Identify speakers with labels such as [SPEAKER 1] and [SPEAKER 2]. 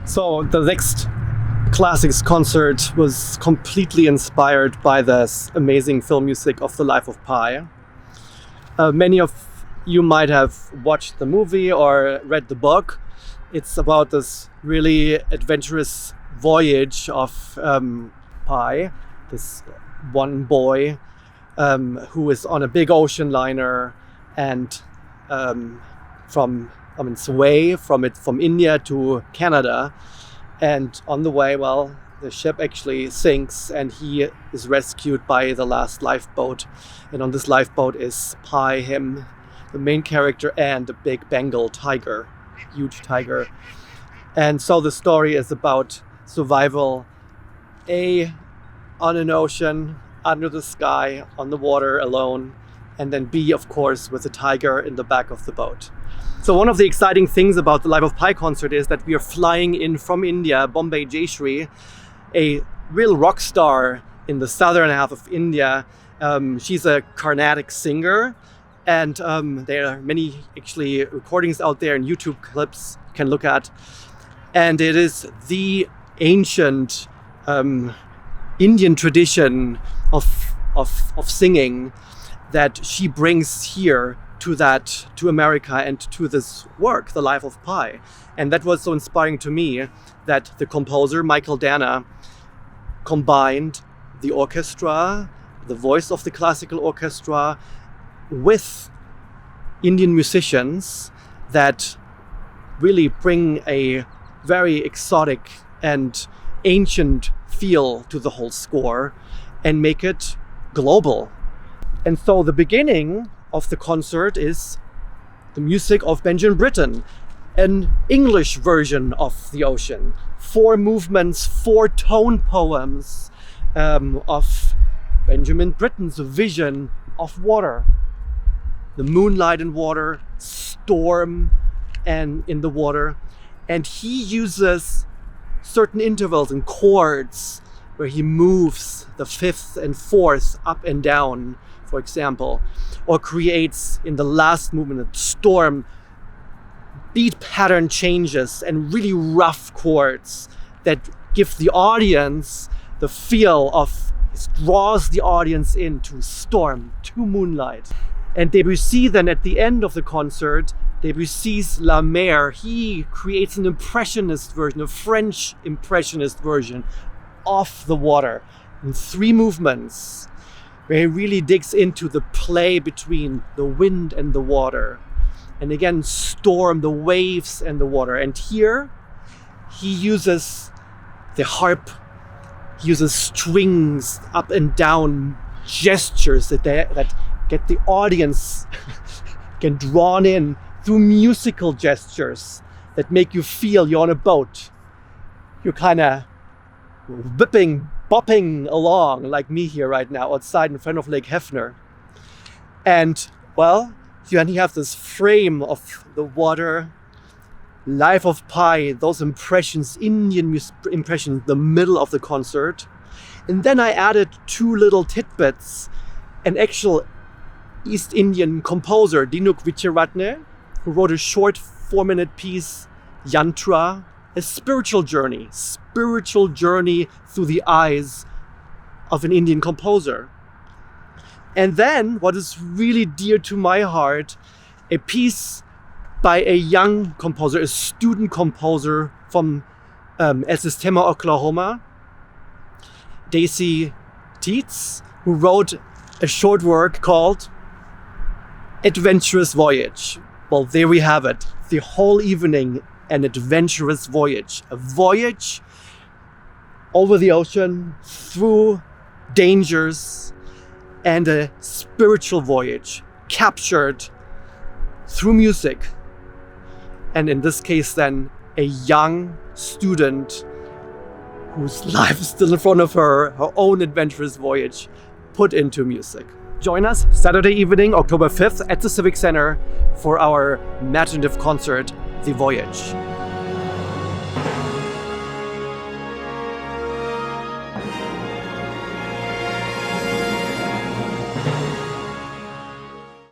[SPEAKER 1] So the next classics concert was completely inspired by this amazing film music of The Life of Pi. Many of you might have watched the movie or read the book. It's about this really adventurous voyage of Pi, this one boy who is on a big ocean liner and it's away from India to Canada, and on the way, the ship actually sinks and he is rescued by the last lifeboat, and on this lifeboat is Pi, him, the main character, and a big Bengal tiger, huge tiger. And so the story is about survival, on an ocean, under the sky, on the water, alone, and then B, of course, with the tiger in the back of the boat. So one of the exciting things about the Life of Pi concert is that we are flying in from India, Bombay Jayashree, a real rock star in the southern half of India. She's a Carnatic singer, and there are many actually recordings out there and YouTube clips you can look at. And it is the ancient Indian tradition of singing that she brings here to America and to this work, The Life of Pi. And that was so inspiring to me that the composer, Michael Danna, combined the orchestra, the voice of the classical orchestra, with Indian musicians that really bring a very exotic and ancient feel to the whole score and make it global. And so the beginning of the concert is the music of Benjamin Britten, an English version of The Ocean. 4 movements, 4 tone poems of Benjamin Britten's vision of water. The moonlight in water, storm and in the water. And he uses certain intervals and chords where he moves the 5th and 4th up and down, for example, or creates in the last movement a storm, beat pattern changes and really rough chords that give the audience the feel of, draws the audience into storm, to moonlight. And Debussy then at the end of the concert, Debussy's La Mer, he creates an impressionist version, a French impressionist version of the water in 3 movements, where he really digs into the play between the wind and the water. And again, storm, the waves and the water. And here he uses the harp, he uses strings, up and down gestures that get the audience get drawn in through musical gestures that make you feel you're on a boat. You're kind of bopping along like me here right now outside in front of Lake Hefner. And then you have this frame of the water, Life of Pi, those impressions, Indian impressions, the middle of the concert. And then I added 2 little tidbits. An actual East Indian composer, Wijeratne, who wrote a short 4-minute piece, Yatra, a spiritual journey through the eyes of an Indian composer. And then, what is really dear to my heart, a piece by a young composer, a student composer from Sistema Oklahoma, Dacey Tietz, who wrote a short work called Adventurous Voyage. Well, there we have it. The whole evening, an adventurous voyage. A voyage over the ocean, through dangers, and a spiritual voyage captured through music. And in this case then, a young student whose life is still in front of her own adventurous voyage, put into music. Join us Saturday evening, October 5th at the Civic Center for our imaginative concert, The Voyage.